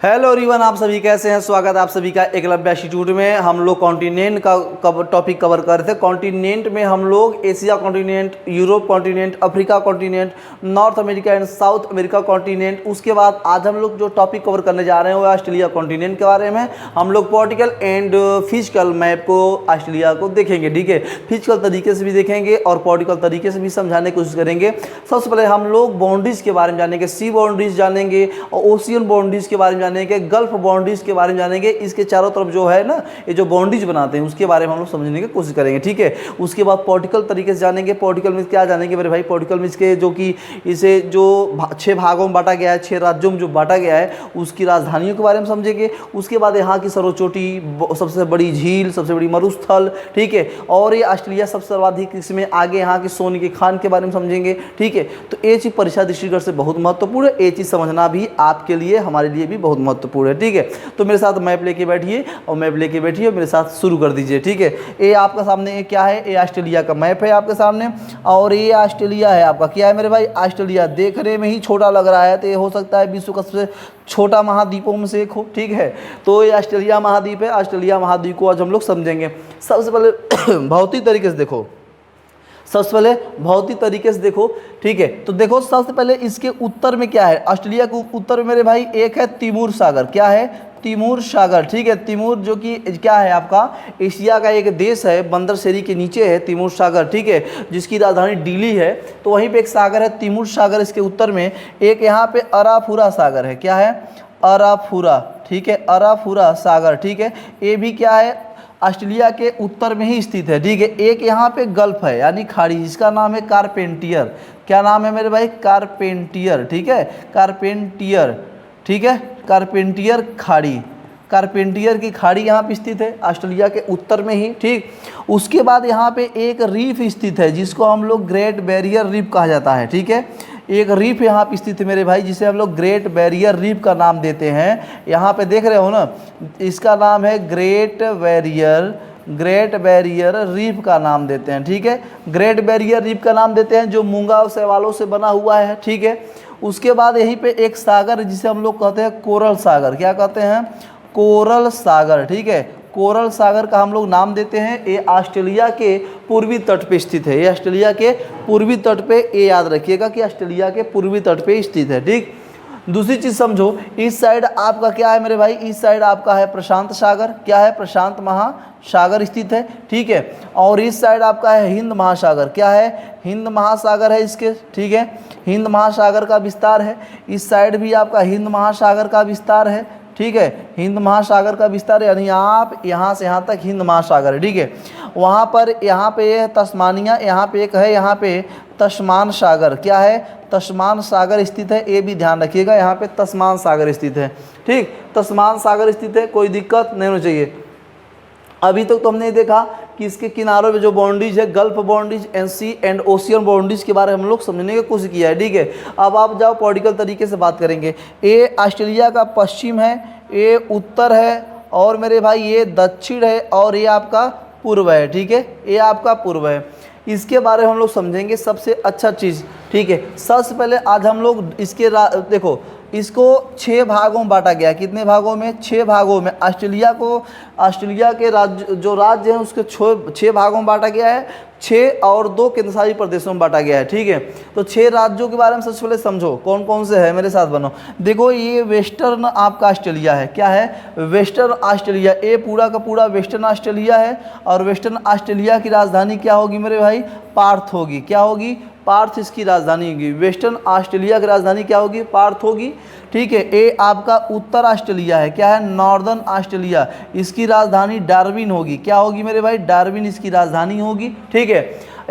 Hello everyone, आप सभी कैसे हैं। स्वागत है आप सभी का एकलव्य इंस्टीट्यूट में। हम लोग कॉन्टिनेंट का टॉपिक कवर कर रहे थे। कॉन्टिनेंट में हम लोग Asia continent, Europe continent, Africa continent, north America and south America continent. उसके बाद आज हम लोग जो टॉपिक कवर करने जा रहे हैं वो ऑस्ट्रेलिया कॉन्टिनेंट के बारे में। हम लोग पॉलिटिकल एंड फिजिकल मैप को ऑस्ट्रेलिया को देखेंगे, ठीक है। फिजिकल तरीके से भी देखेंगे और पॉलिटिकल तरीके से भी समझाने की कोशिश करेंगे। सबसे पहले हम लोग बाउंड्रीज के बारे में जानेंगे, सी बाउंड्रीज जानेंगे और ओशियन बाउंड्रीज के बारे में जानेंगे, गल्फ बाउंड्रीज के बारे में जानेंगे। इसके चारों तरफ जो है ना, ये जो बाउंड्रीज बनाते हैं उसके बारे में हम लोग समझने की कोशिश करेंगे, ठीक है। उसके बाद पॉलिटिकल तरीके से जानेंगे। पॉलिटिकल मीन्स क्या जानेंगे मेरे भाई? पॉलिटिकल मीन्स के जो कि इसे जो 6 भागों में बांटा गया है, 6 राज्यों में जो बांटा गया है उसकी राजधानियों के बारे में समझेंगे। उसके बाद यहाँ की सर्वोच्च चोटी, सबसे बड़ी झील, सबसे बड़ी मरुस्थल, ठीक है। और ये ऑस्ट्रेलिया सबसे सर्वाधिक इसमें आगे यहाँ के सोने की खान के बारे में समझेंगे, ठीक है। तो ये चीज़ परीक्षा दृष्टिकोण से बहुत महत्वपूर्ण है। ये चीज़ समझना भी आपके लिए, हमारे लिए भी बहुत महत्वपूर्ण है, ठीक है। तो मेरे साथ मैप लेके बैठिए और मैप लेके बैठिए और मेरे साथ शुरू कर दीजिए, ठीक है। ये आपका सामने ये क्या है? ये ऑस्ट्रेलिया का मैप है आपके सामने और ये ऑस्ट्रेलिया है आपका। क्या है मेरे भाई? ऑस्ट्रेलिया। देखने में ही छोटा लग रहा है तो ये हो सकता है विश्व का सबसे छोटा महाद्वीपों में से एक हो, ठीक है। तो ये ऑस्ट्रेलिया महाद्वीप है। ऑस्ट्रेलिया महाद्वीप को आज हम लोग समझेंगे। सबसे पहले भौतिक तरीके से देखो, सबसे पहले भौतिक तरीके से देखो, ठीक है। तो देखो सबसे पहले इसके उत्तर में क्या है? ऑस्ट्रेलिया के उत्तर में मेरे भाई एक है तिमूर सागर। क्या है? तिमूर सागर, ठीक है। तिमूर जो कि क्या है आपका? एशिया का एक देश है, बंदर शेरी के नीचे है तिमूर सागर, ठीक है, जिसकी राजधानी दिल्ली है। तो वहीं पे एक सागर है तिमूर सागर। इसके उत्तर में एक यहाँ पे अराफुरा सागर है। क्या है? अराफुरा, ठीक है, अराफुरा सागर, ठीक है। ये भी क्या है? ऑस्ट्रेलिया के उत्तर में ही स्थित है, ठीक है। एक यहाँ पे गल्फ है यानी खाड़ी, जिसका नाम है कारपेंटियर। क्या नाम है मेरे भाई? कारपेंटियर, ठीक है, कारपेंटियर, ठीक है, कारपेंटियर खाड़ी। कारपेंटियर की खाड़ी यहाँ पे स्थित है ऑस्ट्रेलिया के उत्तर में ही, ठीक। उसके बाद यहाँ पे एक रीफ स्थित है जिसको हम लोग ग्रेट बैरियर रीफ कहा जाता है, ठीक है। एक रीफ यहाँ पे स्थित है मेरे भाई जिसे हम लोग ग्रेट बैरियर रीफ का नाम देते हैं। यहाँ पे देख रहे हो ना, इसका नाम है ग्रेट बैरियर रीफ का नाम देते हैं, ठीक है। ग्रेट बैरियर रीफ का नाम देते हैं जो मूंगा शैवालों से बना हुआ है, ठीक है। उसके बाद यहीं पे एक सागर है जिसे हम लोग कहते हैं कोरल सागर। क्या कहते हैं? कोरल सागर, ठीक है। कोरल सागर का हम लोग नाम देते हैं। ये ऑस्ट्रेलिया के पूर्वी तट पे स्थित है। ये ऑस्ट्रेलिया के पूर्वी तट पे, ये याद रखिएगा कि ऑस्ट्रेलिया के पूर्वी तट पे स्थित है, ठीक। दूसरी चीज़ समझो, इस साइड आपका क्या है मेरे भाई? इस साइड आपका है प्रशांत सागर। क्या है? प्रशांत महासागर स्थित है, ठीक है। और इस साइड आपका है हिंद महासागर। क्या है? हिंद महासागर है इसके, ठीक है। हिंद महासागर का विस्तार है। इस साइड भी आपका हिंद महासागर का विस्तार है, ठीक है। हिंद महासागर का विस्तार यानी आप यहाँ से यहाँ तक हिंद महासागर है, ठीक है। वहाँ पर यहाँ पे है तस्मानिया, यहाँ पे एक है यहाँ पे तस्मान सागर। क्या है? तस्मान सागर स्थित है। ये भी ध्यान रखिएगा, यहाँ पे तस्मान सागर स्थित है, ठीक। तस्मान सागर स्थित है, कोई दिक्कत नहीं होनी चाहिए। अभी तक तो हमने देखा कि इसके किनारों में जो बाउंड्रीज है, gulf boundaries, NC and ocean boundaries के बारे में हम लोग समझने की कोशिश किया है, ठीक है। अब आप जाओ पॉलिटिकल तरीके से बात करेंगे। ये ऑस्ट्रेलिया का पश्चिम है, ये उत्तर है और मेरे भाई ये दक्षिण है और ये आपका पूर्व है, ठीक है। ये आपका पूर्व है। इसके बारे में हम लोग समझेंगे सबसे अच्छा चीज़, ठीक है। सबसे पहले आज हम लोग इसके देखो, इसको 6 भागों में बांटा गया। कितने भागों में? 6 भागों में। ऑस्ट्रेलिया के राज्य जो राज्य हैं उसके 6 भागों में बांटा गया है। 6 और 2 केंद्रशासित प्रदेशों में बांटा गया है, ठीक है। तो 6 राज्यों के बारे में सबसे पहले समझो कौन कौन से है, मेरे साथ बनो। देखो ये वेस्टर्न आपका ऑस्ट्रेलिया है। क्या है? Western Australia. ये पूरा का पूरा वेस्टर्न ऑस्ट्रेलिया है और वेस्टर्न ऑस्ट्रेलिया की राजधानी क्या होगी मेरे भाई? पार्थ होगी। क्या होगी? पार्थ इसकी राजधानी होगी। वेस्टर्न ऑस्ट्रेलिया की राजधानी क्या होगी? पार्थ होगी, ठीक है। ये आपका उत्तर ऑस्ट्रेलिया है। क्या है? Northern Australia. इसकी राजधानी डार्विन होगी। क्या होगी मेरे भाई? डार्विन इसकी राजधानी होगी, ठीक है।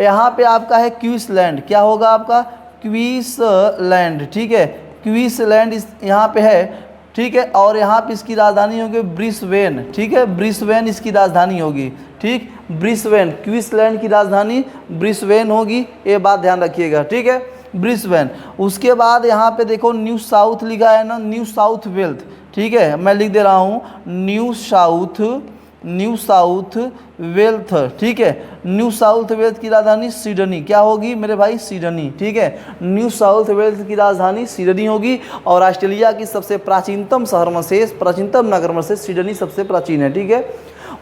यहाँ पे आपका है क्वींसलैंड। क्या होगा आपका? क्वींसलैंड, ठीक है। क्वींसलैंड यहाँ पे है, ठीक है। और यहाँ पे इसकी राजधानी होगी ब्रिस्बेन, ठीक है। ब्रिस्बेन इसकी राजधानी होगी, ठीक। ब्रिस्बेन, क्वींसलैंड की राजधानी ब्रिस्बेन होगी, ये बात ध्यान रखिएगा, ठीक है। ब्रिस्बेन। उसके बाद यहाँ पे देखो न्यू साउथ लिखा है ना, न्यू साउथ वेल्थ, ठीक है। मैं लिख दे रहा हूँ new south new south wealth, ठीक है। न्यू साउथ वेल्थ की राजधानी सिडनी क्या होगी मेरे भाई? सिडनी, ठीक है। न्यू साउथ वेल्थ की राजधानी सिडनी होगी। और ऑस्ट्रेलिया की सबसे प्राचीनतम शहर में से, प्राचीनतम नगर में से सिडनी सबसे प्राचीन है, ठीक है।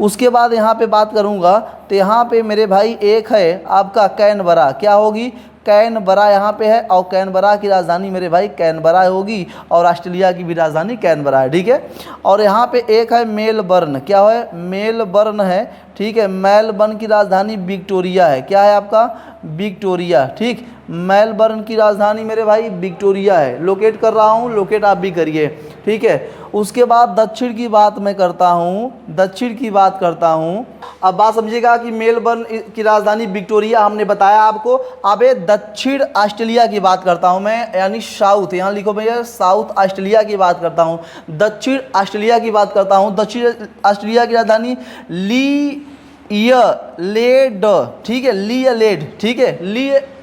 उसके बाद यहाँ पे बात करूँगा तो यहाँ पे मेरे भाई एक है आपका कैनबरा, क्या होगी? कैनबरा यहाँ पे है, और कैनबरा की राजधानी मेरे भाई कैनबरा होगी, और ऑस्ट्रेलिया की भी राजधानी कैनबरा है, ठीक है। और यहाँ पे एक है मेलबर्न, क्या है? मेलबर्न है, ठीक है। मेलबर्न की राजधानी विक्टोरिया है, क्या है आपका? विक्टोरिया, ठीक। मेलबर्न की राजधानी मेरे भाई विक्टोरिया है। लोकेट कर रहा हूँ, लोकेट आप भी करिए, ठीक है। उसके बाद दक्षिण की बात मैं करता हूँ, दक्षिण की बात करता हूँ। अब बात समझिएगा कि मेलबर्न की राजधानी विक्टोरिया हमने बताया आपको। अब दक्षिण ऑस्ट्रेलिया की बात करता हूँ मैं, यानी साउथ, यहाँ लिखो भैया, साउथ ऑस्ट्रेलिया की बात करता हूँ, दक्षिण ऑस्ट्रेलिया की बात करता हूँ। दक्षिण ऑस्ट्रेलिया की राजधानी लीलेड, ठीक है, लीलेड, ठीक है।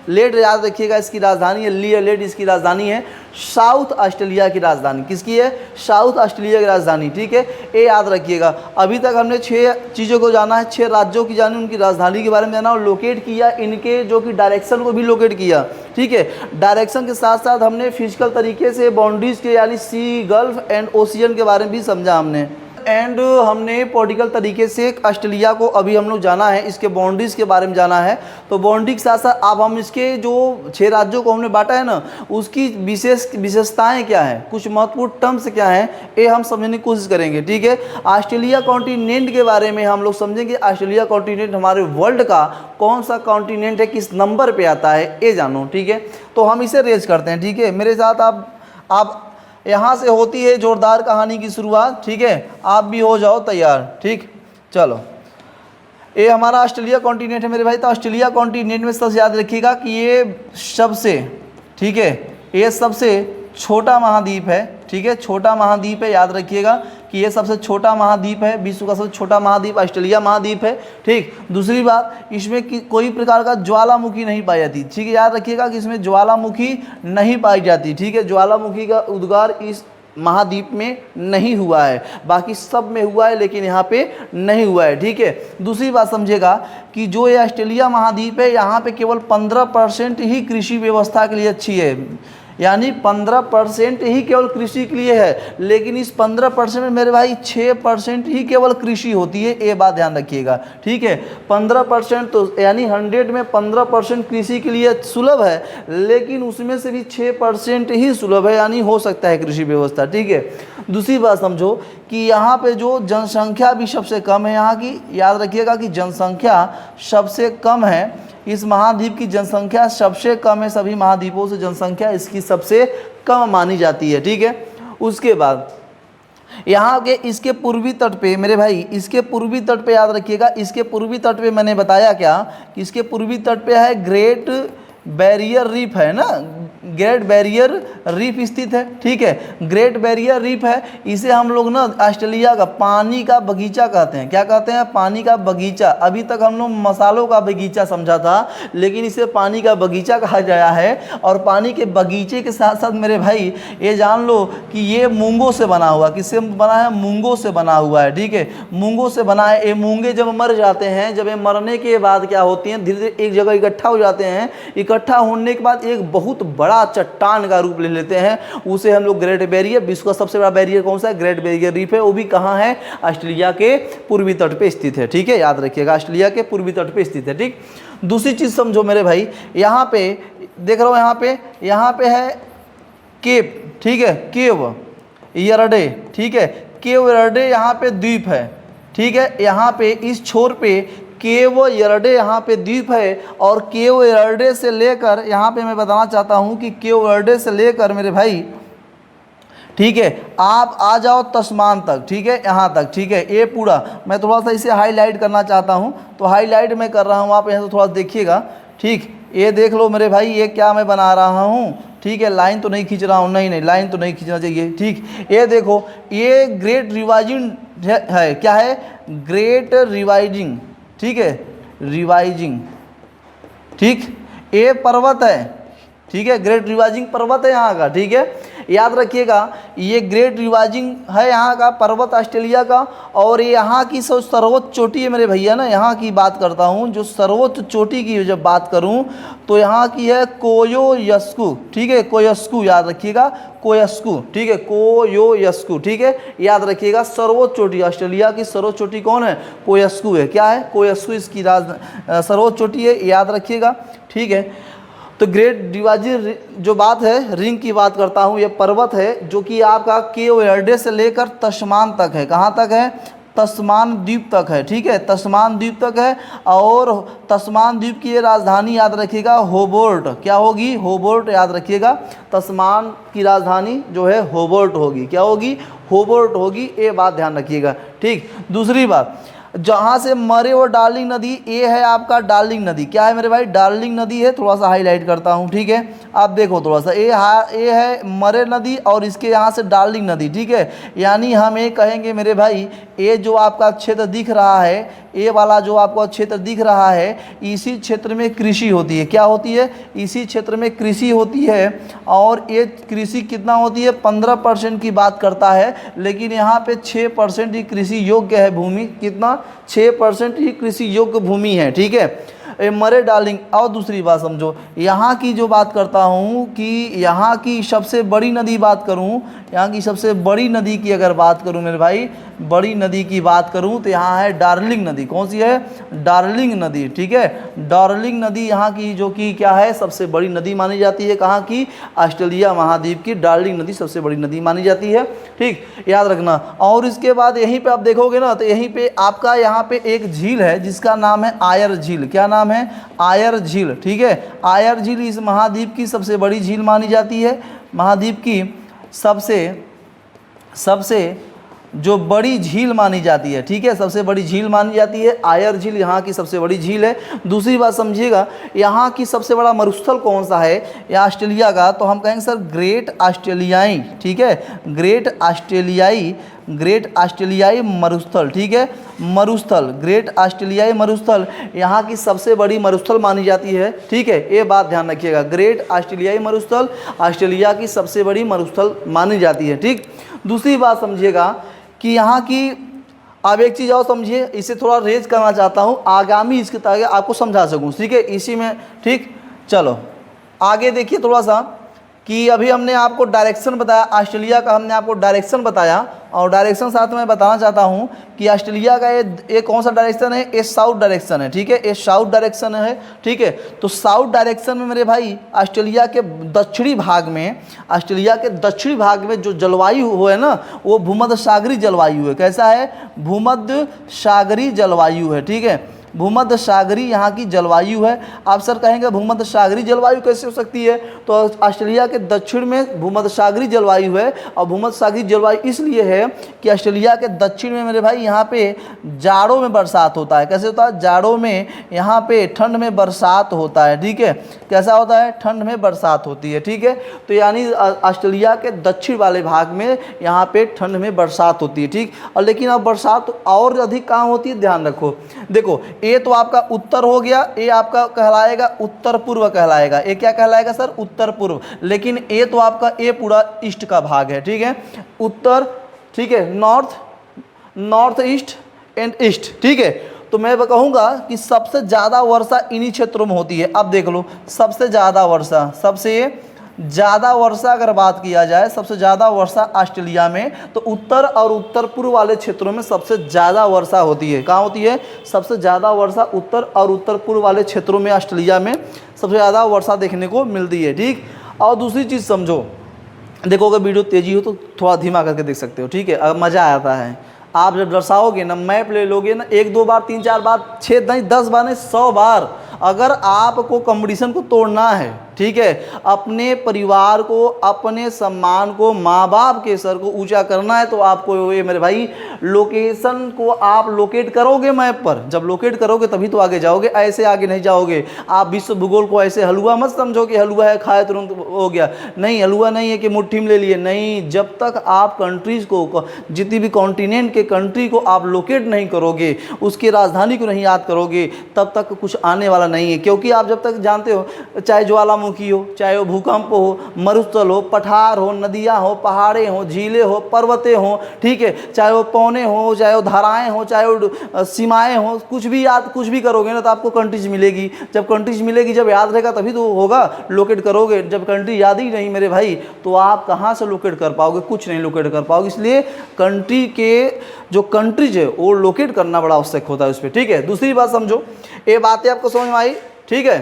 लीलेड याद रखिएगा, इसकी राजधानी है लीलेड, इसकी राजधानी है। साउथ ऑस्ट्रेलिया की राजधानी किसकी है? साउथ ऑस्ट्रेलिया की राजधानी, ठीक है। ये याद रखिएगा। अभी तक हमने 6 चीज़ों को जाना है, 6 राज्यों की जानी, उनकी राजधानी के बारे में जाना और लोकेट किया, इनके जो कि डायरेक्शन को भी लोकेट किया, ठीक है। डायरेक्शन के साथ साथ हमने फिजिकल तरीके से बाउंड्रीज के, यानी सी, गल्फ एंड ओशियन के बारे में भी समझा हमने। एंड हमने पॉलिटिकल तरीके से ऑस्ट्रेलिया को अभी हम लोग जाना है, इसके बाउंड्रीज के बारे में जाना है। तो बाउंड्री के साथ साथ अब हम इसके जो 6 राज्यों को हमने बांटा है ना, उसकी विशेषताएं क्या हैं, कुछ महत्वपूर्ण टर्म्स क्या हैं, ये हम समझने की कोशिश करेंगे, ठीक है। ऑस्ट्रेलिया कॉन्टिनेंट के बारे में हम लोग समझेंगे। ऑस्ट्रेलिया कॉन्टिनेंट हमारे वर्ल्ड का कौन सा कॉन्टिनेंट है, किस नंबर पे आता है, ये जानो, ठीक है। तो हम इसे रेज करते हैं, ठीक है। मेरे साथ आप यहाँ से होती है जोरदार कहानी की शुरुआत, ठीक है। आप भी हो जाओ तैयार, ठीक। चलो, ये हमारा ऑस्ट्रेलिया कॉन्टिनेंट है मेरे भाई। तो ऑस्ट्रेलिया कॉन्टिनेंट में सबसे याद रखिएगा कि ये सबसे, ठीक है, ये सबसे छोटा महाद्वीप है, ठीक है। छोटा महाद्वीप है, याद रखिएगा कि ये सबसे छोटा महाद्वीप है, विश्व का सबसे छोटा महाद्वीप ऑस्ट्रेलिया महाद्वीप है, ठीक। दूसरी बात, इसमें कोई प्रकार का ज्वालामुखी नहीं पाई जाती, ठीक है। याद रखिएगा कि इसमें ज्वालामुखी नहीं पाई जाती, ठीक है। ज्वालामुखी का उद्गार इस महाद्वीप में नहीं हुआ है, बाकी सब में हुआ है, लेकिन यहाँ पे नहीं हुआ है, ठीक है। दूसरी बात समझिएगा कि जो ये ऑस्ट्रेलिया महाद्वीप है, यहाँ पे केवल 15% ही कृषि व्यवस्था के लिए अच्छी है, यानी 15% ही केवल कृषि के लिए है। लेकिन इस 15% में मेरे भाई 6% ही केवल कृषि होती है, ये बात ध्यान रखिएगा, ठीक है। 15% तो यानी 100 में 15% कृषि के लिए सुलभ है, लेकिन उसमें से भी 6% ही सुलभ है, यानी हो सकता है कृषि व्यवस्था, ठीक है। दूसरी बात समझो कि यहाँ पे जो जनसंख्या भी सबसे कम है यहाँ की, याद रखिएगा कि जनसंख्या सबसे कम है, इस महाद्वीप की जनसंख्या सबसे कम है, सभी महाद्वीपों से जनसंख्या इसकी सबसे कम मानी जाती है, ठीक है। उसके बाद यहाँ के इसके पूर्वी तट पे मेरे भाई, इसके पूर्वी तट पे याद रखिएगा, इसके पूर्वी तट पे मैंने बताया क्या कि इसके पूर्वी तट पे है ग्रेट बैरियर रीफ, है ना, ग्रेट बैरियर रीफ स्थित है, ठीक है। ग्रेट बैरियर रीफ है, इसे हम लोग ना ऑस्ट्रेलिया का पानी का बगीचा कहते हैं। क्या कहते हैं? पानी का बगीचा। अभी तक हम लोग मसालों का बगीचा समझा था, लेकिन इसे पानी का बगीचा कहा गया है। और पानी के बगीचे के साथ साथ मेरे भाई ये जान लो कि ये मूंगों से बना हुआ, किससे बना है? मूंगों से बना हुआ है, ठीक है। मूंगों से बना है। ये मूंगे जब मर जाते हैं, जब ये मरने के बाद क्या होती हैं, धीरे धीरे एक जगह इकट्ठा हो जाते हैं। इकट्ठा होने के बाद एक बहुत बड़ा चट्टान का रूप ले लेते हैं, उसे हम लोग ग्रेट बैरियर, विश्व का सबसे बड़ा बैरियर कौन सा है? ग्रेट बैरियर रीफ है। वो भी कहाँ है? ऑस्ट्रेलिया के पूर्वी तट पे स्थित है, ठीक है। याद रखिएगा, ऑस्ट्रेलिया के पूर्वी तट पे स्थित है, ठीक। दूसरी चीज समझो मेरे भाई, यहाँ पे देख रहा हूँ, यहाँ पे है केप, ठीक है, केव यरडे, ठीक है। केव यरडे यहाँ पे द्वीप है, ठीक है। यहाँ पे इस छोर पे केव यरडे यहाँ पे द्वीप है। और केव यरडे से लेकर, यहाँ पे मैं बताना चाहता हूँ कि केव यरडे से लेकर मेरे भाई, ठीक है, आप आ जाओ तस्मान तक, ठीक है, यहाँ तक, ठीक है। ये पूरा मैं थोड़ा सा इसे हाईलाइट करना चाहता हूँ, तो हाईलाइट मैं कर रहा हूँ, आप यहाँ से थोड़ा देखिएगा, ठीक। ये देख लो मेरे भाई, ये क्या मैं बना रहा हूँ, ठीक है। लाइन तो नहीं खींच रहा हूँ, नहीं लाइन तो नहीं खींचना चाहिए, ठीक। ये देखो, ये ग्रेट रिवाइजिंग है, क्या है? ग्रेट रिवाइजिंग, ठीक है, रिवाइजिंग, ठीक। ये पर्वत है, ठीक है, ग्रेट रिवाइजिंग पर्वत है यहाँ का, ठीक है। याद रखिएगा ये ग्रेट रिवाइजिंग है यहाँ का पर्वत ऑस्ट्रेलिया का, और यहाँ की सर्वोच्च चोटी है मेरे भैया ना, यहाँ की बात करता हूँ जो सर्वोच्च चोटी की जब बात करूँ तो यहाँ की है कोयोयस्कू, ठीक है, कोयोस्कू याद रखिएगा, कोयोस्कू, ठीक है, कोयोयस्कू, ठीक है, याद रखिएगा सर्वोच्च चोटी ऑस्ट्रेलिया की सर्वोच्च चोटी कौन है, कोयोस्कू है, क्या है, कोयोस्कू इसकी सर्वोच्च चोटी है, याद रखिएगा, ठीक है। तो ग्रेट डिवाइजिंग जो बात है रिंग की बात करता हूँ, ये पर्वत है जो कि आपका केप वर्डे से लेकर तस्मान तक है, कहाँ तक है, तस्मान द्वीप तक है, ठीक है, तस्मान द्वीप तक है, और तस्मान द्वीप की ये राजधानी याद रखिएगा होबार्ट, क्या होगी, होबार्ट याद रखिएगा, तस्मान की राजधानी जो है होबार्ट होगी, क्या होगी, होबार्ट होगी, ये बात ध्यान रखिएगा, ठीक। दूसरी बात, जहाँ से मरे वो डार्लिंग नदी, ये है आपका डार्लिंग नदी, क्या है मेरे भाई, डार्लिंग नदी है, थोड़ा सा हाईलाइट करता हूँ, ठीक है, आप देखो थोड़ा सा, ये है मरे नदी और इसके यहाँ से डार्लिंग नदी, ठीक है, यानी हम ये कहेंगे मेरे भाई ये जो आपका क्षेत्र दिख रहा है, ये वाला जो आपको क्षेत्र दिख रहा है, इसी क्षेत्र में कृषि होती है, क्या होती है, इसी क्षेत्र में कृषि होती है, और ये कृषि कितना होती है, 15% की बात करता है, लेकिन यहाँ पे 6% ही कृषि योग्य है भूमि, कितना, 6% ही कृषि योग्य भूमि है, ठीक है, मरे डार्लिंग। और दूसरी बात समझो, यहाँ की जो बात करता हूँ कि यहाँ की सबसे बड़ी नदी बात करूँ, यहाँ की सबसे बड़ी नदी की अगर बात करूँ मेरे भाई, बड़ी नदी की बात करूँ तो यहाँ है डार्लिंग नदी, कौन सी है, डार्लिंग नदी, ठीक है, डार्लिंग नदी यहाँ की जो कि क्या है, सबसे बड़ी नदी मानी जाती है, कहाँ की, ऑस्ट्रेलिया महाद्वीप की डार्लिंग नदी सबसे बड़ी नदी मानी जाती है, ठीक, याद रखना। और इसके बाद यहीं पे आप देखोगे ना तो यहीं पे आपका यहाँ पे एक झील है जिसका नाम है आयर झील, क्या नाम है, आयर झील, ठीक है, आयर झील इस महाद्वीप की सबसे बड़ी झील मानी जाती है, महाद्वीप की सबसे जो बड़ी झील मानी जाती है, ठीक है, सबसे बड़ी झील मानी जाती है आयर झील, यहाँ की सबसे बड़ी झील है। दूसरी बात समझिएगा, यहाँ की सबसे बड़ा मरुस्थल कौन सा है, या ऑस्ट्रेलिया का, तो हम कहेंगे सर ग्रेट ऑस्ट्रेलियाई, ठीक है, ग्रेट ऑस्ट्रेलियाई मरुस्थल, ठीक है, मरुस्थल, ग्रेट ऑस्ट्रेलियाई मरुस्थल यहाँ की सबसे बड़ी मरुस्थल मानी जाती है, ठीक है, ये बात ध्यान रखिएगा, ग्रेट ऑस्ट्रेलियाई मरुस्थल ऑस्ट्रेलिया की सबसे बड़ी मरुस्थल मानी जाती है, ठीक। दूसरी बात समझिएगा कि यहाँ की, अब एक चीज़ और समझिए, इसे थोड़ा रेज करना चाहता हूँ आगामी इसके ताकि आपको समझा सकूँ, ठीक है, इसी में, ठीक। चलो आगे देखिए थोड़ा सा कि अभी हमने आपको डायरेक्शन बताया ऑस्ट्रेलिया का, हमने आपको डायरेक्शन बताया, और डायरेक्शन साथ में बताना चाहता हूँ कि ऑस्ट्रेलिया का ये कौन सा डायरेक्शन है, ये साउथ डायरेक्शन है, ठीक है, ये साउथ डायरेक्शन है, ठीक है। तो साउथ डायरेक्शन में मेरे भाई ऑस्ट्रेलिया के दक्षिणी भाग में, ऑस्ट्रेलिया के दक्षिणी भाग में जो जलवायु है ना, वो भूमध्य सागरीय जलवायु है, कैसा है, भूमध्य सागरीय जलवायु है, ठीक है, भूमध्य सागरीय यहाँ की जलवायु है। आप सर कहेंगे भूमध्य सागरीय जलवायु कैसे हो सकती है, तो ऑस्ट्रेलिया के दक्षिण में भूमध्य सागरीय जलवायु है, और भूमध्य सागरीय जलवायु इसलिए है कि ऑस्ट्रेलिया के दक्षिण में मेरे भाई यहाँ पे जाड़ों में बरसात होता है, कैसे होता है, जाड़ों में यहाँ पे ठंड में बरसात होता है, ठीक है, कैसा होता है, ठंड में बरसात होती है, ठीक है। तो यानी ऑस्ट्रेलिया के दक्षिण वाले भाग में यहाँ पे ठंड में बरसात होती है, ठीक। और लेकिन अब बरसात और अधिक कहाँ होती है, ध्यान रखो, देखो ये तो आपका उत्तर हो गया, ये आपका कहलाएगा उत्तर पूर्व कहलाएगा, ये क्या कहलाएगा सर, उत्तर पूर्व, लेकिन ये तो आपका ये पूरा ईस्ट का भाग है, ठीक है, उत्तर, ठीक है, नॉर्थ ईस्ट एंड ईस्ट, ठीक है। तो मैं कहूँगा कि सबसे ज़्यादा वर्षा इन्हीं क्षेत्रों में होती है। अब देख लो, सबसे ज़्यादा वर्षा अगर बात किया जाए, सबसे ज़्यादा वर्षा ऑस्ट्रेलिया में, तो उत्तर और उत्तर पूर्व वाले क्षेत्रों में सबसे ज़्यादा वर्षा होती है, कहाँ होती है, सबसे ज़्यादा वर्षा उत्तर और उत्तर पूर्व वाले क्षेत्रों में ऑस्ट्रेलिया में सबसे ज़्यादा वर्षा देखने को मिलती है, ठीक। और दूसरी चीज़ समझो, देखो अगर वीडियो तेज़ी हो तो थोड़ा धीमा करके देख सकते हो, ठीक है, अगर मज़ा आता है, आप जब दर्शाओगे ना, मैप ले लोगे ना, 1 2 बार 3 4 बार 6 नहीं 10 बार नहीं 100 बार, अगर आपको कंपटीशन को तोड़ना है, ठीक है, अपने परिवार को, अपने सम्मान को, माँ बाप के सर को ऊंचा करना है, तो आपको ये मेरे भाई लोकेशन को आप लोकेट करोगे मैप पर, जब लोकेट करोगे तभी तो आगे जाओगे, ऐसे आगे नहीं जाओगे। आप विश्व भूगोल को ऐसे हलवा मत समझो कि हलवा है खाए तुरंत हो गया, नहीं, हलवा नहीं है कि मुट्ठी में ले लिए, नहीं, जब तक आप कंट्रीज़ को, जितनी भी कॉन्टिनेंट के कंट्री को आप लोकेट नहीं करोगे, उसकी राजधानी को नहीं याद करोगे, तब तक कुछ आने वाला वाला नहीं है, क्योंकि आप जब तक जानते हो, चाहे ज्वालामुखी हो, चाहे वो भूकंप हो, मरुस्थल हो, पठार हो, नदियाँ हो, पहाड़े हो, झीलें हो, पर्वतें हो, ठीक है, चाहे वो पौने हो, चाहे वो धाराएं हो, चाहे वो सीमाएँ हो, कुछ भी याद कुछ भी करोगे ना तो आपको कंट्रीज मिलेगी। जब कंट्रीज मिलेगी, जब याद रहेगा तभी तो होगा, लोकेट करोगे। जब कंट्री याद ही नहीं मेरे भाई तो आप कहाँ से लोकेट कर पाओगे, कुछ नहीं लोकेट कर पाओगे। इसलिए कंट्री के जो कंट्रीज है वो लोकेट करना बड़ा आवश्यक होता है उस पर, ठीक है। दूसरी बात समझो, ये बातें आपको समझ में आई, ठीक है।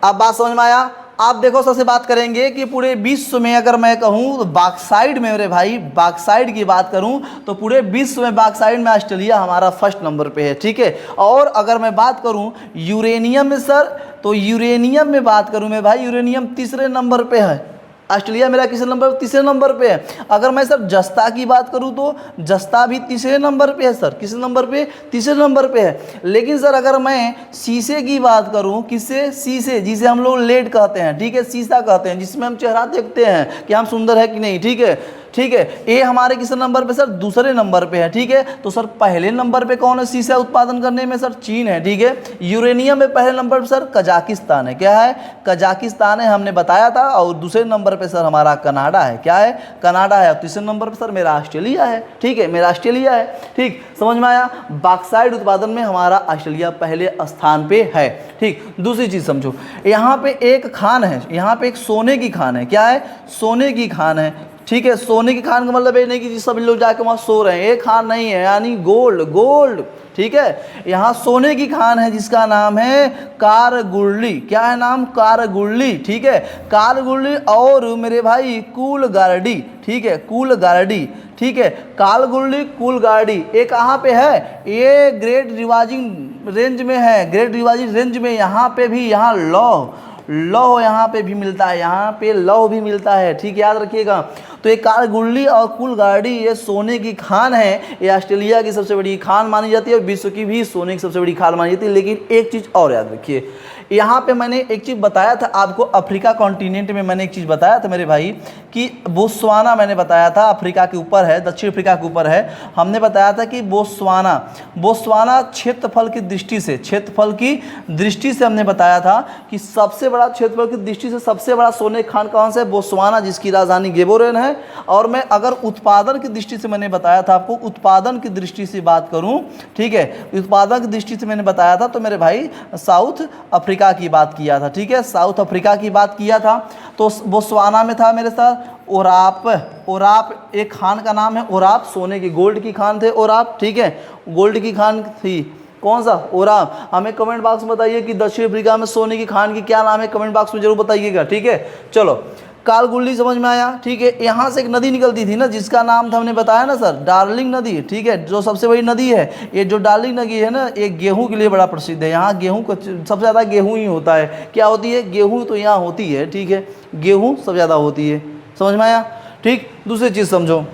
अब बात समझ में आया। आप देखो, सबसे बात करेंगे कि पूरे विश्व में अगर मैं कहूँ तो बॉक्साइट में मेरे भाई, बॉक्साइट की बात करूँ तो पूरे विश्व में बॉक्साइट में ऑस्ट्रेलिया हमारा फर्स्ट नंबर पे है, ठीक है। और अगर मैं बात करूँ यूरेनियम में सर, तो यूरेनियम में बात करूँ मैं भाई, यूरेनियम तीसरे नंबर पे है। ऑस्ट्रेलिया मेरा किस नंबर, तीसरे नंबर पे है। अगर मैं सर जस्ता की बात करूं तो जस्ता भी तीसरे नंबर पे है सर। किस नंबर पे, तीसरे नंबर पे है। लेकिन सर अगर मैं शीशे की बात करूं, किससे, शीशे, जिसे हम लोग लेड कहते हैं, ठीक है, शीशा कहते हैं, जिसमें हम चेहरा देखते हैं कि हम सुंदर है कि नहीं, ठीक है, ठीक है। ये हमारे किस नंबर पे सर, दूसरे नंबर पे है, ठीक है। तो सर पहले नंबर पे कौन है शीशा उत्पादन करने में, सर चीन है, ठीक है। यूरेनियम में पहले नंबर पे सर कजाकिस्तान है, क्या है, कजाकिस्तान है, हमने बताया था। और दूसरे नंबर पे सर हमारा कनाडा है, क्या है, कनाडा है। और तीसरे नंबर पे सर मेरा ऑस्ट्रेलिया है, ठीक है, मेरा ऑस्ट्रेलिया है, ठीक, समझ में आया। बॉक्साइट उत्पादन में हमारा ऑस्ट्रेलिया पहले स्थान पे है, ठीक। दूसरी चीज़ समझो, यहाँ पे एक खान है, यहाँ पे एक सोने की खान है, क्या है, सोने की खान है, ठीक है। सोने की खान का मतलब ये नहीं कि सब लोग जाके वहाँ सो रहे हैं, ये खान नहीं है, यानी गोल्ड, गोल्ड, ठीक है। यहाँ सोने की खान है जिसका नाम है कारगुल्ली, क्या है नाम, कारगुल्ली, ठीक है, कारगुल्ली। और मेरे भाई कूलगार्डी, ठीक है, कूलगार्डी, ठीक है, कालगुल्ली, कूलगार्डी, ये कहाँ पे है, ये ग्रेट रिवाजिंग रेंज में है, ग्रेट रिवाजिंग रेंज में। यहाँ पे भी, यहाँ लौह यहाँ पे भी मिलता है, यहाँ पे लौह भी मिलता है, ठीक, याद रखिएगा। तो ये कारगुल्ली और कूलगार्डी ये सोने की खान है, ये ऑस्ट्रेलिया की सबसे बड़ी खान मानी जाती है और विश्व की भी सोने की सबसे बड़ी खान मानी जाती है। लेकिन एक चीज़ और याद रखिए, यहाँ पे मैंने एक चीज़ बताया था आपको, अफ्रीका कॉन्टिनेंट में मैंने एक चीज़ बताया था मेरे भाई कि बोत्सवाना, मैंने बताया था अफ्रीका के ऊपर है, दक्षिण अफ्रीका के ऊपर है। हमने बताया था कि बोत्सवाना क्षेत्रफल की दृष्टि से, क्षेत्रफल की दृष्टि से हमने बताया था कि सबसे बड़ा क्षेत्रफल की दृष्टि से सबसे बड़ा सोने खान कौन सा है, बोत्सवाना, जिसकी राजधानी गेबोरेन है। और मैं अगर उत्पादन की दृष्टि से मैंने बताया था आपको, उत्पादन की दृष्टि से बात करूं, ठीक है, उत्पादन की दृष्टि से मैंने बताया था तो मेरे भाई साउथ अफ्रीका की बात किया था, ठीक है, साउथ अफ्रीका की बात किया था। तो बोत्सवाना में था मेरे साथ ओराप, एक खान का नाम है ओराप, सोने की, गोल्ड की खान थे ओराप, ठीक है, गोल्ड की खान थी, कौन सा, ओराप। हमें कमेंट बॉक्स में बताइए कि दक्षिण अफ्रीका में सोने की खान की क्या नाम है, कमेंट बॉक्स में जरूर बताइएगा, ठीक है। चलो, कालगुल्ली समझ में आया, ठीक है। यहाँ से एक नदी निकलती थी ना जिसका नाम था, हमने बताया ना सर, डार्लिंग नदी, ठीक है, जो सबसे बड़ी नदी है। ये जो डार्लिंग नदी है ना, ये गेहूं के लिए बड़ा प्रसिद्ध है। यहाँ गेहूं को सबसे ज़्यादा गेहूं ही होता है। क्या होती है, गेहूं तो यहाँ होती है, ठीक है, गेहूं सबसे ज़्यादा होती है, समझ में आया, ठीक। दूसरी चीज़ समझो,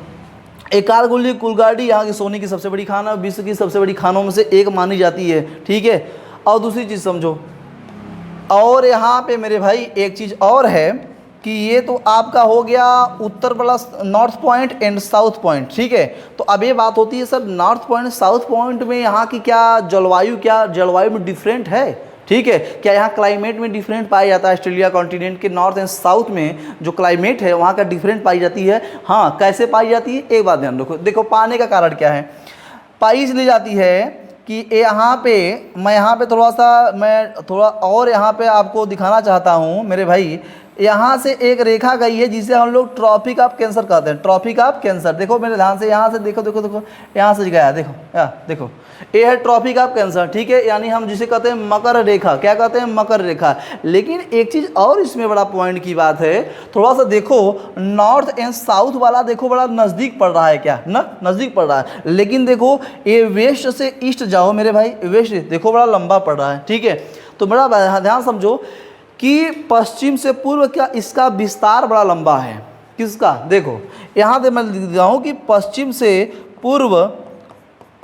एक कारगुल्ली कूलगार्डी यहाँ की सोने की सबसे बड़ी खान है, विश्व की सबसे बड़ी खानों में से एक मानी जाती है, ठीक है। और दूसरी चीज़ समझो, और यहाँ पे मेरे भाई एक चीज़ और है कि ये तो आपका हो गया उत्तर plus north point and south point, ठीक है। तो अब ये बात होती है sir, north point south point में यहाँ की क्या जलवायु, क्या जलवायु में डिफरेंट है, ठीक है, क्या यहाँ क्लाइमेट में डिफरेंट पाया जाता है, ऑस्ट्रेलिया कॉन्टिनेंट के नॉर्थ एंड साउथ में जो क्लाइमेट है वहाँ का डिफरेंट पाई जाती है। हाँ, कैसे पाई जाती है, एक बात ध्यान रखो, देखो पाने का कारण क्या है, पाई इसलिए जाती है कि यहाँ पे मैं थोड़ा और यहाँ पे आपको दिखाना चाहता हूँ मेरे भाई। यहाँ से एक रेखा गई है जिसे हम लोग ट्रॉपिक ऑफ कैंसर कहते हैं, ट्रॉपिक ऑफ कैंसर। देखो मेरे ध्यान से, यहाँ से देखो, यहाँ से गया, देखो ये है ट्रॉपिक ऑफ कैंसर, ठीक है, यानी हम जिसे कहते हैं मकर रेखा, क्या कहते हैं, मकर रेखा। लेकिन एक चीज़ और इसमें बड़ा पॉइंट की बात है, थोड़ा सा देखो नॉर्थ एंड साउथ वाला देखो बड़ा नज़दीक पड़ रहा है, क्या ना, नज़दीक पड़ रहा है। लेकिन देखो ये वेस्ट से ईस्ट जाओ मेरे भाई, वेस्ट देखो बड़ा लंबा पड़ रहा है, ठीक है। तो बड़ा ध्यान समझो कि पश्चिम से पूर्व क्या इसका विस्तार बड़ा लंबा है, किसका, देखो यहाँ से मैं लिख रहा हूँ कि पश्चिम से पूर्व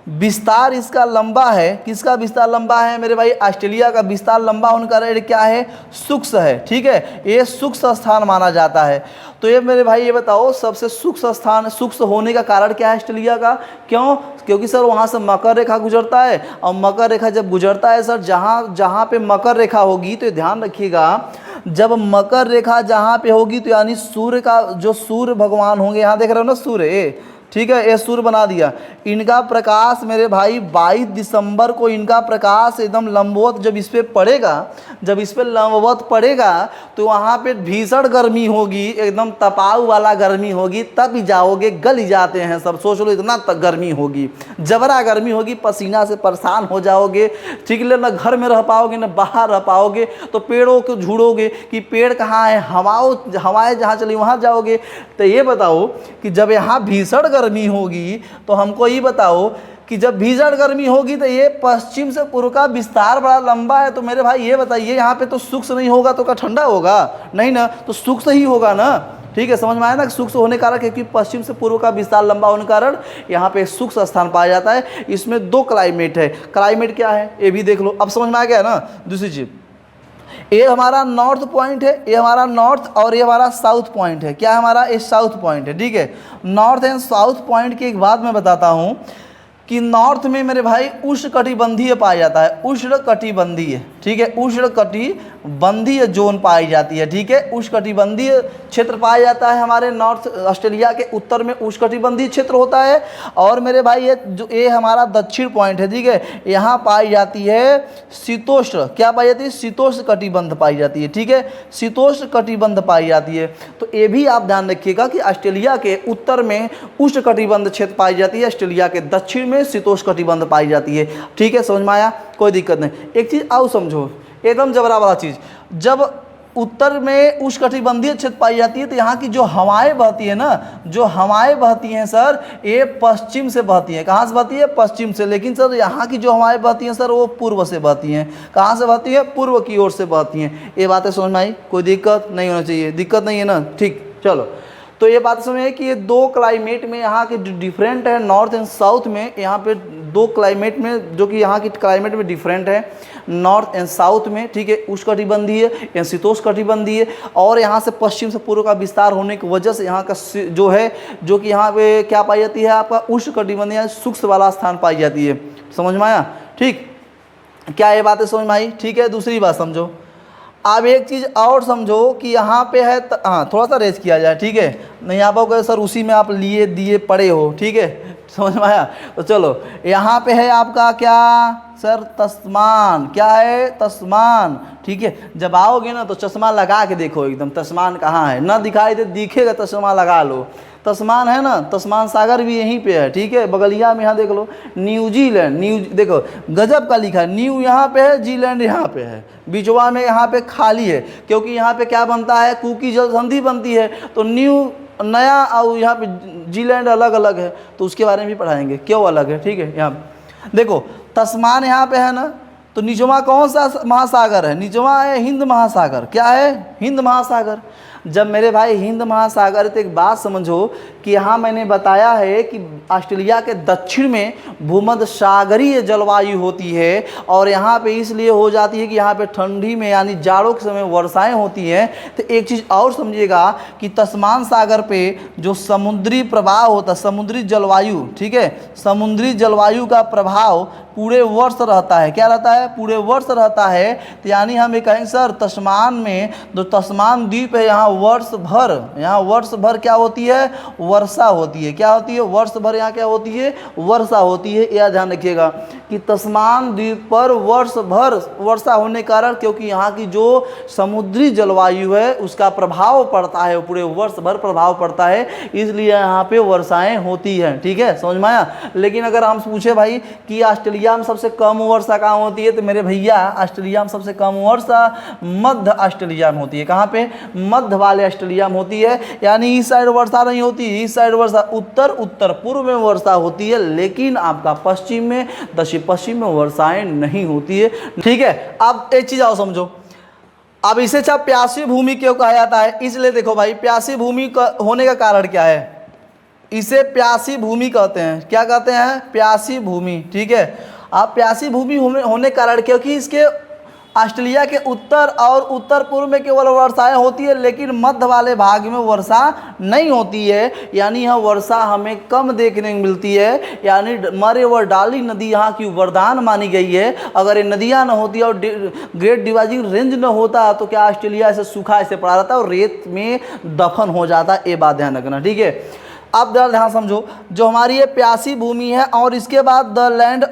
विस्तार इसका लंबा है। किसका विस्तार लंबा है मेरे भाई? ऑस्ट्रेलिया का विस्तार लंबा होने का कारण क्या है? शुष्क है, ठीक है, ये शुष्क स्थान माना जाता है। तो ये मेरे भाई ये बताओ सबसे शुष्क स्थान, शुष्क होने का कारण क्या है ऑस्ट्रेलिया का? क्यों? क्योंकि सर वहाँ से मकर रेखा गुजरता है, और मकर रेखा जब गुजरता है सर, जहाँ जहाँ पे मकर रेखा होगी, तो ध्यान रखिएगा, जब मकर रेखा जहाँ पे होगी तो यानी सूर्य का, जो सूर्य भगवान होंगे, यहाँ देख रहे हो ना सूर्य, ठीक है, ये सूर्य बना दिया, इनका प्रकाश मेरे भाई 22 दिसंबर को इनका प्रकाश एकदम लंबवत जब इस पर पड़ेगा, जब इस पर लंबवत पड़ेगा तो वहाँ पे भीषण गर्मी होगी, एकदम तपाव वाला गर्मी होगी, तब ही जाओगे, गल ही जाते हैं सब, सोच लो इतना तक गर्मी होगी, जबरा गर्मी होगी, पसीना से परेशान हो जाओगे, ठीक है, ना घर में रह पाओगे ना बाहर रह पाओगे, तो पेड़ों को ढूंढोगे कि पेड़ कहाँ है, हवाएं जहाँ चली वहाँ जाओगे। तो ये बताओ कि जब यहाँ भीषण गर्मी होगी तो हमको ये बताओ कि जब भीषण गर्मी होगी तो ये पश्चिम से पूर्व का विस्तार बड़ा लंबा है, तो मेरे भाई ये बताइए यहाँ पे तो शुष्क नहीं होगा तो क्या ठंडा होगा? नहीं ना, तो शुष्क ही होगा ना, ठीक है, समझ में आया ना? शुष्क होने कारण, क्योंकि पश्चिम से पूर्व का विस्तार लंबा होने कारण यहाँ पे शुष्क स्थान पाया जाता है। इसमें 2 क्लाइमेट है। क्लाइमेट क्या है ये भी देख लो, अब समझ में आ गया ना। दूसरी चीज, ये हमारा नॉर्थ पॉइंट है, ये हमारा नॉर्थ, और ये हमारा साउथ पॉइंट है। क्या है हमारा? ये साउथ पॉइंट है, ठीक है। नॉर्थ एंड साउथ पॉइंट की एक बात मैं बताता हूँ कि नॉर्थ में मेरे भाई उष्णकटिबंधीय पाया जाता है, उष्णकटिबंधीय, ठीक है, उष्णकटिबंधीय जोन पाई जाती है, ठीक है, उष्णकटिबंधीय क्षेत्र पाया जाता है हमारे नॉर्थ ऑस्ट्रेलिया के उत्तर में उष्णकटिबंधीय क्षेत्र होता है। और मेरे भाई ये हमारा दक्षिण पॉइंट है, ठीक है, यहाँ पाई जाती है शीतोष्ण, क्या पाई जाती है? शीतोष्ण कटिबंध पाई जाती है, ठीक है, शीतोष्ण कटिबंध पाई जाती है। तो ये भी आप ध्यान रखिएगा कि ऑस्ट्रेलिया के उत्तर में उष्णकटिबंध क्षेत्र पाई जाती है, ऑस्ट्रेलिया के दक्षिण में शीतोष्ण कटिबंध पाई जाती है, ठीक है, समझ में आया? कोई दिक्कत नहीं। एक चीज़ आओ समझो, एकदम जबरा वाला चीज़, जब उत्तर में उष्णकटिबंधीय क्षेत्र पाई जाती है तो यहाँ की जो हवाएं बहती है ना, जो हवाएं बहती हैं सर, ये पश्चिम से बहती हैं। कहाँ से बहती है? पश्चिम से। लेकिन सर यहाँ की जो हवाएं बहती हैं सर, वो पूर्व से बहती हैं। कहाँ से बहती है? पूर्व की ओर से बहती हैं। ये बातें समझ में आई? कोई दिक्कत नहीं होना चाहिए, दिक्कत नहीं है ना, ठीक, चलो। तो ये बात समझिए कि ये 2 क्लाइमेट में यहाँ के डिफरेंट है, नॉर्थ एंड साउथ में, यहाँ पे 2 क्लाइमेट में, जो कि यहाँ की क्लाइमेट में डिफरेंट है, नॉर्थ एंड साउथ में, ठीक है, उष्णकटिबंधीय या शीतोष्णकटिबंधीय, और यहाँ से पश्चिम से पूर्व का विस्तार होने की वजह से यहाँ का जो है, जो कि यहाँ पे क्या पाई जाती है आपका? उष्णकटिबंधीय शुष्क वाला स्थान पाई जाती है। समझ में आया? ठीक, क्या ये बातें समझ में आई? ठीक है। दूसरी बात समझो, अब एक चीज़ और समझो कि यहाँ पे है, हाँ थोड़ा सा रेस किया जाए, ठीक है, नहीं आ पाओगे सर, उसी में आप लिए दिए पड़े हो, ठीक है, समझ में आया? तो चलो, यहाँ पे है आपका क्या सर? तस्मान। क्या है? तस्मान, ठीक है। जब आओगे ना तो चश्मा लगा के देखो एकदम, तस्मान कहाँ है, ना दिखाई दे, दिखेगा चश्मा लगा लो। तस्मान है ना, तस्मान सागर भी यहीं पे है, ठीक है, बगलिया में। यहाँ देख लो, न्यूजीलैंड, देखो गजब का लिखा है, न्यू यहाँ पे है, जीलैंड यहाँ पे है, बीचवा में यहाँ पे खाली है, क्योंकि यहाँ पे क्या बनता है? कुकी जल संधि बनती है, तो न्यू नया, और यहाँ पे जीलैंड अलग अलग है, तो उसके बारे में भी पढ़ाएंगे क्यों अलग है, ठीक है। यहाँ देखो तस्मान यहाँ पे है ना, तो निचवा कौन सा महासागर है? निचवा है हिंद महासागर। क्या है? हिंद महासागर। जब मेरे भाई हिंद महासागर, तो एक बात समझो कि यहाँ मैंने बताया है कि ऑस्ट्रेलिया के दक्षिण में भूमध्य सागरीय जलवायु होती है, और यहाँ पे इसलिए हो जाती है कि यहाँ पे ठंडी में यानी जाड़ों के समय वर्षाएं होती हैं। तो एक चीज़ और समझिएगा कि तस्मान सागर पे जो समुद्री प्रभाव होता है, समुद्री जलवायु, ठीक है, समुद्री जलवायु का प्रभाव पूरे वर्ष रहता है। क्या रहता है? पूरे वर्ष रहता है। तो यानी हम ये कहेंगे सर, तस्मान में जो तस्मान द्वीप है, यहाँ वर्ष भर क्या होती है? वर्षा होती है। क्या होती है? वर्ष भर यहाँ क्या होती है? वर्षा होती है। यह ध्यान रखिएगा कि तस्मान द्वीप पर वर्ष भर वर्षा होने के कारण, क्योंकि यहाँ की जो समुद्री जलवायु है उसका प्रभाव पड़ता है, पूरे वर्ष भर प्रभाव पड़ता है, इसलिए यहाँ पे वर्षाएं होती हैं, ठीक है, समझ में आया? लेकिन अगर हम पूछे भाई कि ऑस्ट्रेलिया में सबसे कम वर्षा कहाँ होती है, तो मेरे भैया ऑस्ट्रेलिया में सबसे कम वर्षा मध्य ऑस्ट्रेलिया में होती है। कहाँ पे? मध्य वाले ऑस्ट्रेलिया में होती है। यानी इस साइड वर्षा नहीं होती, इस साइड वर्षा, उत्तर पूर्व में वर्षा होती है, लेकिन आपका पश्चिम में, दक्षिण पश्चिम में वर्षाएं नहीं होती है, ठीक है। अब एक चीज आओ समझो, अब इसे अच्छा प्यासी भूमि क्यों कहा जाता है? इसलिए देखो भाई, प्यासी भूमि होने का कारण क्या है? इसे प्यासी भूमि कहते हैं। क्या कहते हैं? प्यासी भूमि। ठीक है, अब प्यासी भूमि होने कारण, क्योंकि इसके ऑस्ट्रेलिया के उत्तर और उत्तर पूर्व में केवल वर्षाएं होती है, लेकिन मध्य वाले भाग में वर्षा नहीं होती है, यानी यह वर्षा हमें कम देखने को मिलती है। यानी मरे व डाली नदी यहाँ की वरदान मानी गई है। अगर ये नदियाँ न होती और ग्रेट डिवाइडिंग रेंज न होता तो क्या ऑस्ट्रेलिया ऐसे सूखा ऐसे पड़ा रहता और रेत में दफन हो जाता। ये बात ध्यान रखना। ठीक है, अब ध्यान समझो, जो हमारी ये प्यासी भूमि है और इसके बाद द लैंड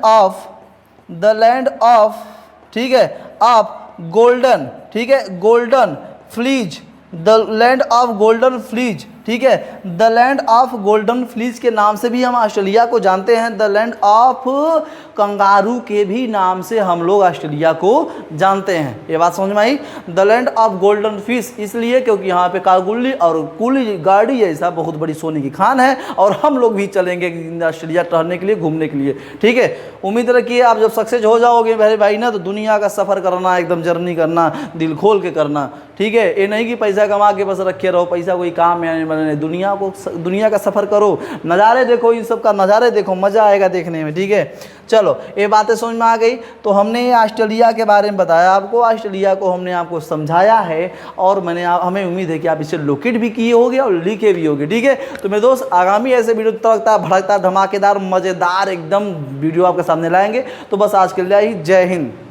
ऑफ ठीक है ऑफ गोल्डन, ठीक है, golden fleas, the land of golden fleas. ठीक है, the land of golden fleas के नाम से भी हम ऑस्ट्रेलिया को जानते हैं। द लैंड ऑफ कंगारू के भी नाम से हम लोग ऑस्ट्रेलिया को जानते हैं। ये बात समझ में आई? The land of golden fish इसलिए क्योंकि यहाँ पे कागुल्ली और कुली गाड़ी ऐसा बहुत बड़ी सोने की खान है, और हम लोग भी चलेंगे ऑस्ट्रेलिया टहलने के लिए, घूमने के लिए। ठीक है, उम्मीद रखिए आप जब सक्सेस हो जाओगे मेरे भाई ना, तो दुनिया का सफ़र करना, एकदम जर्नी करना, दिल खोल के करना। ठीक है, ये नहीं कि पैसा कमा के बस रखे रहो, पैसा कोई काम में नहीं, दुनिया का सफ़र करो, नज़ारे देखो, इन सब का नज़ारे देखो, मज़ा आएगा देखने में। ठीक है, चलो ये बातें समझ में आ गई। तो हमने ऑस्ट्रेलिया के बारे में बताया आपको, ऑस्ट्रेलिया को हमने आपको समझाया है, और हमें उम्मीद है कि आप इसे लोकेट भी किए होगे और लिखे भी होगे। ठीक है, तो मेरे दोस्त आगामी ऐसे वीडियो तड़कता भड़कता धमाकेदार मज़ेदार एकदम वीडियो आपके सामने लाएंगे। तो बस आज के लिए ही जय हिंद।